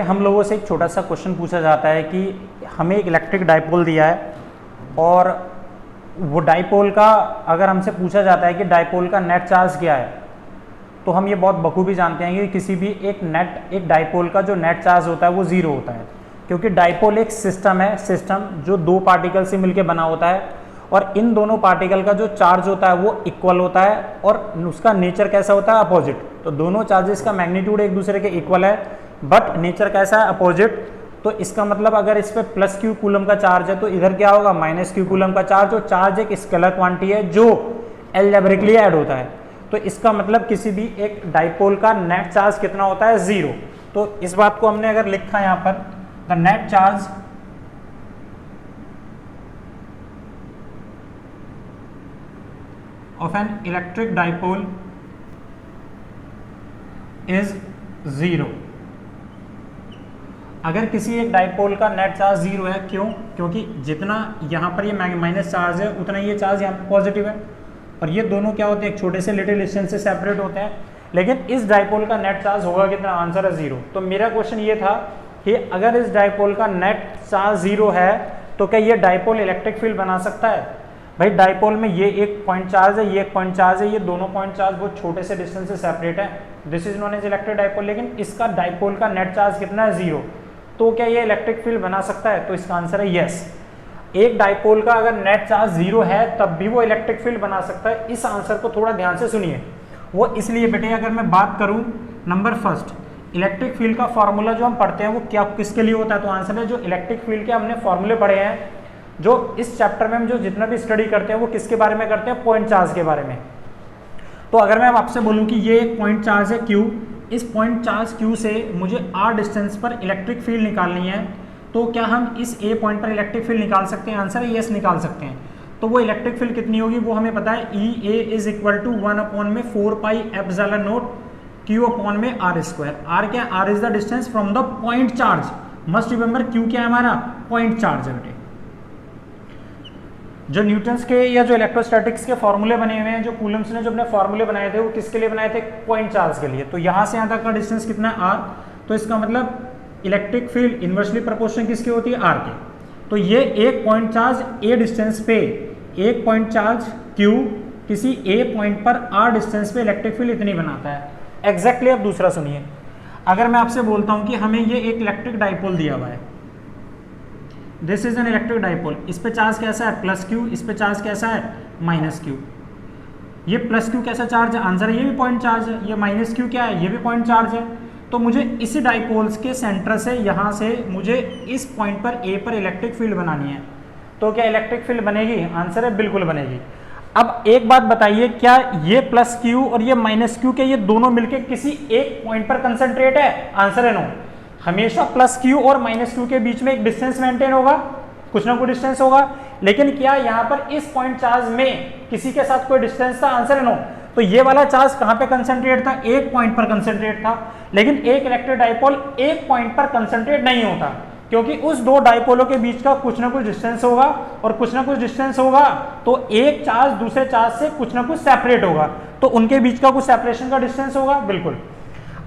हम लोगों से एक छोटा सा क्वेश्चन पूछा जाता है कि हमें एक इलेक्ट्रिक डाइपोल दिया है और वो डाइपोल का अगर हमसे पूछा जाता है कि डाइपोल का नेट चार्ज क्या है, तो हम ये बहुत बखूबी जानते हैं कि किसी भी एक डाइपोल का जो नेट चार्ज होता है वो ज़ीरो होता है, क्योंकि डाइपोल एक सिस्टम है, सिस्टम जो दो पार्टिकल से मिलकर बना होता है और इन दोनों पार्टिकल का जो चार्ज होता है वो इक्वल होता है और उसका नेचर कैसा होता है, अपोजिट। तो दोनों चार्जेस का मैग्नीट्यूड एक दूसरे के इक्वल है बट नेचर कैसा है, अपोजिट। तो इसका मतलब अगर इस पे प्लस क्यू कूलम का चार्ज है तो इधर क्या होगा, माइनस क्यू कूलम का चार्ज। और चार्ज एक स्केलर क्वांटिटी है जो एल्जेब्रिकली ऐड होता है, तो इसका मतलब किसी भी एक डाइपोल का नेट चार्ज कितना होता है, जीरो। तो इस बात को हमने अगर लिखा यहां पर, the net charge of an electric dipole is zero। अगर किसी एक डाइपोल का नेट चार्ज जीरो है, क्यों? क्योंकि जितना यहाँ पर ये माइनस चार्ज है उतना ये चार्ज यहाँ पर पॉजिटिव है और ये दोनों क्या होते हैं, एक छोटे से लिटिल डिस्टेंस से सेपरेट होते हैं। लेकिन इस डाइपोल का नेट चार्ज होगा कितना, आंसर है जीरो। तो मेरा क्वेश्चन ये था कि अगर इस डाइपोल का नेट चार्ज जीरो है तो क्या ये डाइपोल इलेक्ट्रिक फील्ड बना सकता है? भाई डाइपोल में ये एक पॉइंट चार्ज है, ये एक पॉइंट चार्ज है, ये दोनों पॉइंट चार्ज बहुत छोटे से डिस्टेंस से सेपरेट है, this is known as electric dipole. लेकिन इसका डाइपोल का नेट चार्ज कितना है, जीरो। तो क्या ये इलेक्ट्रिक फील्ड बना सकता है? तो इसका आंसर है यस। एक डाइपोल का अगर नेट चार्ज जीरो है तब भी वो इलेक्ट्रिक फील्ड बना सकता है। इस आंसर को थोड़ा ध्यान से सुनिए। वो इसलिए बेटे, अगर मैं बात करूं नंबर फर्स्ट, इलेक्ट्रिक फील्ड का फॉर्मूला जो हम पढ़ते हैं वो क्या किसके लिए होता है, तो आंसर है जो इलेक्ट्रिक फील्ड के हमने फॉर्मूले पढ़े हैं, जो इस चैप्टर में हम जो जितना भी स्टडी करते हैं वो किसके बारे में करते हैं, पॉइंट चार्ज के बारे में। तो अगर मैं आपसे बोलूं कि ये एक पॉइंट चार्ज है Q, इस पॉइंट चार्ज Q से मुझे R डिस्टेंस पर इलेक्ट्रिक फील्ड निकालनी है, तो क्या हम इस A पॉइंट पर इलेक्ट्रिक फील्ड निकाल सकते हैं? आंसर है यस, निकाल सकते हैं। तो वो इलेक्ट्रिक फील्ड कितनी होगी वो हमें पता है, EA is equal to 1/4 pi epsilon naught Q/r²। R क्या है? R is the distance from the point charge. Must remember Q क्या है हमारा, पॉइंट चार्ज है बेटे। जो न्यूटन्स के या जो इलेक्ट्रोस्टैटिक्स के फॉर्मूले बने हुए हैं, जो कूलम्स ने जो अपने फॉर्मूले बनाए थे वो किसके लिए बनाए थे, पॉइंट चार्ज के लिए। तो यहाँ से यहाँ तक का डिस्टेंस कितना है, r। तो इसका मतलब इलेक्ट्रिक फील्ड इन्वर्सली प्रोपोर्शनल किसकी होती है, r के। तो ये एक पॉइंट चार्ज a डिस्टेंस पे, एक पॉइंट चार्ज q किसी a पॉइंट पर r डिस्टेंस पे इलेक्ट्रिक फील्ड इतनी बनाता है एग्जैक्टली। अब दूसरा सुनिए, अगर मैं आपसे बोलता हूँ कि हमें ये एक इलेक्ट्रिक डाइपोल दिया हुआ है, this is an electric dipole, इस पे चार्ज कैसा है, प्लस क्यू, इस पे चार्ज कैसा है, माइनस क्यू। ये प्लस क्यू कैसा चार्ज है, आंसर है ये भी पॉइंट चार्ज है। ये माइनस क्यू क्या है, ये भी पॉइंट चार्ज है। तो मुझे इसी डाइपोल्स के सेंटर से यहाँ से मुझे इस पॉइंट पर ए पर इलेक्ट्रिक फील्ड बनानी है, तो क्या इलेक्ट्रिक फील्ड बनेगी? आंसर है बिल्कुल बनेगी। अब एक बात बताइए, क्या ये प्लस क्यू और ये माइनस क्यू के ये दोनों मिलकर किसी एक पॉइंट पर कंसंट्रेट है? आंसर है नो। हमेशा प्लस क्यू और माइनस क्यू के बीच में एक डिस्टेंस मेंटेन होगा, कुछ ना कुछ डिस्टेंस होगा। लेकिन क्या यहाँ पर इस पॉइंट चार्ज में किसी के साथ कोई डिस्टेंस था? आंसर है नो। तो ये वाला चार्ज कहाँ पे कंसंट्रेट था, एक पॉइंट पर कंसंट्रेट था। लेकिन एक इलेक्ट्रिक डाइपोल एक पॉइंट पर कंसंट्रेट नहीं होता, क्योंकि उस दो डाइपोलों के बीच का कुछ ना कुछ डिस्टेंस होगा, और कुछ ना कुछ डिस्टेंस होगा तो एक चार्ज दूसरे चार्ज से कुछ ना कुछ सेपरेट होगा, तो उनके बीच का कुछ सेपरेशन का डिस्टेंस होगा। बिल्कुल,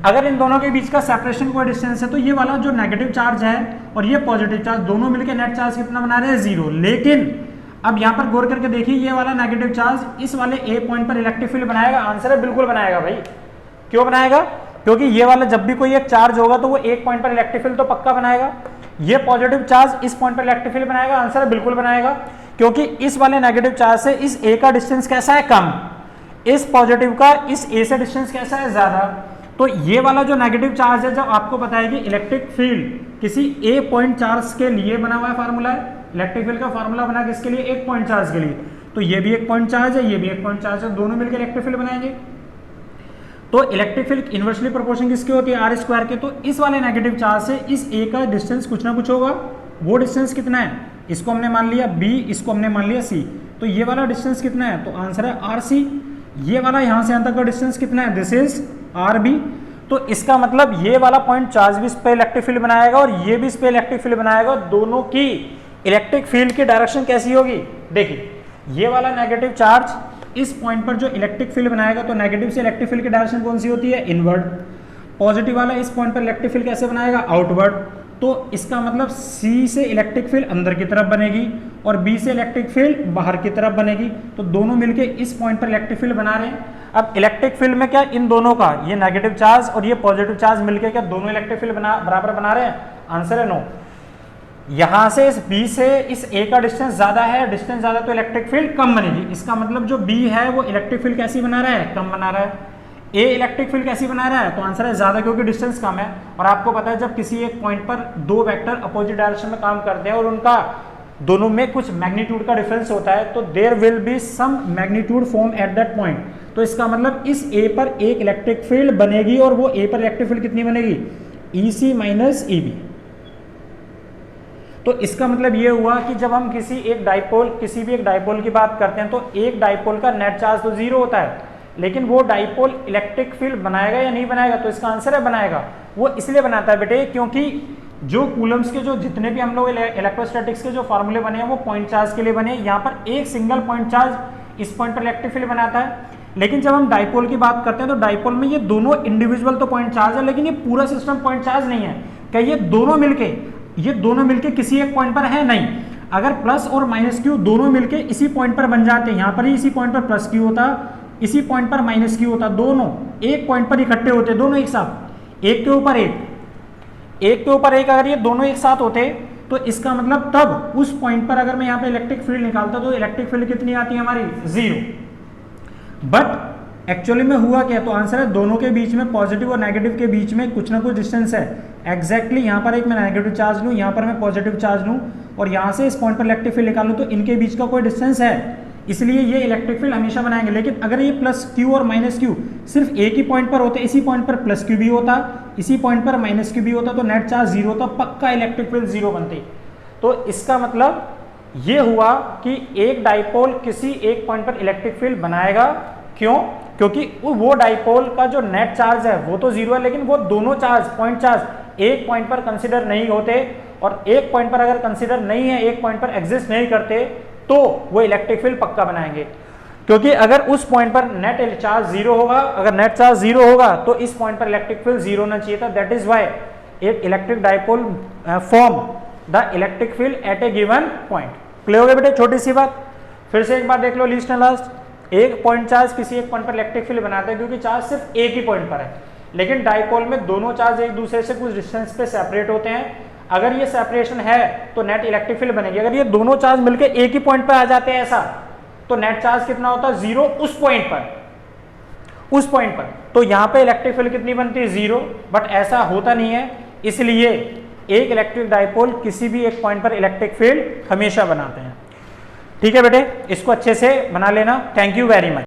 अगर इन दोनों के बीच का सेपरेशन कोई डिस्टेंस है तो ये वाला जो नेगेटिव चार्ज है और ये पॉजिटिव चार्ज दोनों मिलकर नेट चार्ज कितना बना रहे हैं, जीरो। लेकिन अब यहाँ पर गौर करके देखिए, ये वाला नेगेटिव चार्ज इस वाले ए पॉइंट पर इलेक्ट्रिक फील्ड बनाएगा? आंसर है बिल्कुल बनाएगा भाई। क्यों बनाएगा? क्योंकि ये वाला जब भी कोई एक चार्ज होगा तो वो एक पॉइंट पर इलेक्ट्रिक फील्ड तो पक्का बनाएगा। ये पॉजिटिव चार्ज इस पॉइंट पर इलेक्ट्रिक फील्ड बनाएगा? आंसर है बिल्कुल बनाएगा, क्योंकि इस वाले नेगेटिव चार्ज से इस ए का डिस्टेंस कैसा है, कम। इस पॉजिटिव का इस ए से डिस्टेंस कैसा है, ज्यादा। तो ये वाला जो नेगेटिव चार्ज है, जब आपको पता है कि इलेक्ट्रिक फील्ड किसी ए पॉइंट चार्ज के लिए बना हुआ है फार्मूला है, इलेक्ट्रिक फील्ड का फार्मूला बना किसके लिए, एक पॉइंट चार्ज के लिए। तो ये भी एक पॉइंट चार्ज है, ये भी एक पॉइंट चार्ज है, दोनों मिलकर इलेक्ट्रिक फील्ड बनाएंगे। तो इलेक्ट्रिक फील्ड इन्वर्सली प्रोपोर्शनल किसकी होती है, r²। के। तो इस वाले नेगेटिव चार्ज से इस ए का डिस्टेंस कुछ ना कुछ होगा। वो डिस्टेंस कितना है, इसको हमने मान लिया b, इसको हमने मान लिया c। तो ये वाला डिस्टेंस कितना है, तो आंसर है rc। ये वाला यहाँ से यहाँ तक का डिस्टेंस कितना है, दिस इज rb। तो इसका मतलब ये वाला पॉइंट चार्ज भी इस पे इलेक्ट्रिक फील्ड बनाएगा और ये भी इस पे इलेक्ट्रिक फील्ड बनाएगा। दोनों की इलेक्ट्रिक फील्ड की डायरेक्शन कैसी होगी, देखिए ये वाला नेगेटिव चार्ज इस पॉइंट पर जो इलेक्ट्रिक फील्ड बनाएगा, तो नेगेटिव से इलेक्ट्रिक फील्ड की डायरेक्शन कौन सी होती है, इनवर्ड। पॉजिटिव वाला इस पॉइंट पर इलेक्ट्रिक फील्ड कैसे बनाएगा, आउटवर्ड। तो इसका मतलब C से इलेक्ट्रिक फील्ड अंदर की तरफ बनेगी और B से इलेक्ट्रिक फील्ड बाहर की तरफ बनेगी। तो दोनों मिलके इस पॉइंट पर इलेक्ट्रिक फील्ड बना रहे हैं। अब इलेक्ट्रिक फील्ड में क्या इन दोनों का, ये नेगेटिव चार्ज और ये पॉजिटिव चार्ज मिलके क्या दोनों इलेक्ट्रिक फील्ड बराबर बना रहे हैं? आंसर है नो। यहां से इस B से इस A का डिस्टेंस ज्यादा है, डिस्टेंस ज्यादा तो इलेक्ट्रिक फील्ड कम बनेगी। इसका मतलब जो B है वो इलेक्ट्रिक फील्ड कैसी बना रहा है, कम बना रहा है। A इलेक्ट्रिक फील्ड कैसी बना रहा है, तो आंसर है ज्यादा, क्योंकि डिस्टेंस कम है। और आपको पता है जब किसी एक पॉइंट पर दो वेक्टर अपोजिट डायरेक्शन में काम करते हैं और उनका दोनों में कुछ मैग्नीट्यूड का डिफरेंस होता है, तो there will be some magnitude form at that point. तो इसका मतलब इस A पर एक इलेक्ट्रिक फील्ड बनेगी और वो A पर इलेक्ट्रिक फील्ड कितनी बनेगी, EC माइनस EB। तो इसका मतलब ये हुआ कि जब हम किसी भी एक डाइपोल की बात करते हैं तो एक डाइपोल का नेट चार्ज तो जीरो होता है, लेकिन वो डाइपोल इलेक्ट्रिक फील्ड बनाएगा या नहीं बनाएगा, तो इसका आंसर है बनाएगा। वो इसलिए बनाता है बेटे क्योंकि जो कूलम्स के जो जितने भी हम लोग इलेक्ट्रोस्टैटिक्स के जो फॉर्मूले बने हैं वो पॉइंट चार्ज के लिए बने। यहाँ पर एक सिंगल पॉइंट चार्ज इस पॉइंट पर इलेक्ट्रिक फील्ड बनाता है, लेकिन जब हम डाइपोल की बात करते हैं तो डाइपोल में ये दोनों इंडिविजुअल तो पॉइंट चार्ज है, लेकिन ये पूरा सिस्टम पॉइंट चार्ज नहीं है। क्या ये दोनों मिलके किसी एक पॉइंट पर है? नहीं। अगर प्लस और माइनस क्यू दोनों मिलके इसी पॉइंट पर बन जाते हैं, यहाँ पर ही इसी पॉइंट पर प्लस क्यू होता, इसी पॉइंट पर माइनस क्यू होता, दोनों एक पॉइंट पर इकट्ठे होते, दोनों एक साथ, एक के ऊपर एक अगर ये दोनों एक साथ होते तो इसका मतलब तब उस पॉइंट पर अगर मैं यहाँ पे इलेक्ट्रिक फील्ड निकालता तो इलेक्ट्रिक फील्ड कितनी आती है हमारी, 0। बट एक्चुअली में हुआ क्या, तो आंसर है दोनों के बीच में, पॉजिटिव और नेगेटिव के बीच में कुछ ना कुछ डिस्टेंस है। एग्जैक्टली यहाँ पर एक मैं नेगेटिव चार्ज लूँ, यहाँ पर मैं पॉजिटिव चार्ज लूँ और यहाँ से इस पॉइंट पर इलेक्ट्रिक फील्ड निकालूँ तो इनके बीच का कोई डिस्टेंस है, इसलिए ये इलेक्ट्रिक फील्ड हमेशा बनाएंगे। लेकिन अगर ये प्लस क्यू और माइनस क्यू सिर्फ एक ही पॉइंट पर होते, इसी पॉइंट पर प्लस क्यू भी होता, इसी पॉइंट पर माइनस क्यू भी होता, तो नेट चार्ज जीरो होता, पक्का इलेक्ट्रिक फील्ड जीरो बनती। तो इसका मतलब ये हुआ कि एक डाइपोल किसी एक पॉइंट पर इलेक्ट्रिक फील्ड बनाएगा। क्यों? क्योंकि वो डाइपोल का जो नेट चार्ज है वो तो जीरो है, लेकिन वो दोनों चार्ज पॉइंट चार्ज एक पॉइंट पर कंसिडर नहीं होते, और एक पॉइंट पर अगर कंसिडर नहीं है, एक पॉइंट पर एग्जिस्ट नहीं करते, तो वो इलेक्ट्रिक फील्ड पक्का बनाएंगे। क्योंकि अगर उस पॉइंट पर नेट चार्ज जीरो होगा, अगर नेट चार्ज जीरो होगा तो इस पॉइंट पर इलेक्ट्रिक फील्ड जीरो होना चाहिए था। दैट इज व्हाई एक electric dipole form the electric field at A given point. Clear हो गया बेटे? छोटी सी बात फिर से एक बार देख लो, लीस्ट एंड लास्ट। एक पॉइंट चार्ज किसी एक पॉइंट पर इलेक्ट्रिक फील्ड बनाता है क्योंकि चार्ज सिर्फ एक ही पॉइंट पर है, लेकिन डाइपोल में दोनों चार्ज एक दूसरे से कुछ डिस्टेंस पे सेपरेट होते हैं। अगर ये सेपरेशन है तो नेट इलेक्ट्रिक फील्ड बनेगी। अगर ये दोनों चार्ज मिलकर एक ही पॉइंट पर आ जाते हैं ऐसा, तो नेट चार्ज कितना होता है, जीरो उस पॉइंट पर। तो यहाँ पे इलेक्ट्रिक फील्ड कितनी बनती है, जीरो। बट ऐसा होता नहीं है, इसलिए एक इलेक्ट्रिक डाइपोल किसी भी एक पॉइंट पर इलेक्ट्रिक फील्ड हमेशा बनाते हैं। ठीक है बेटे, इसको अच्छे से बना लेना। Thank you very much.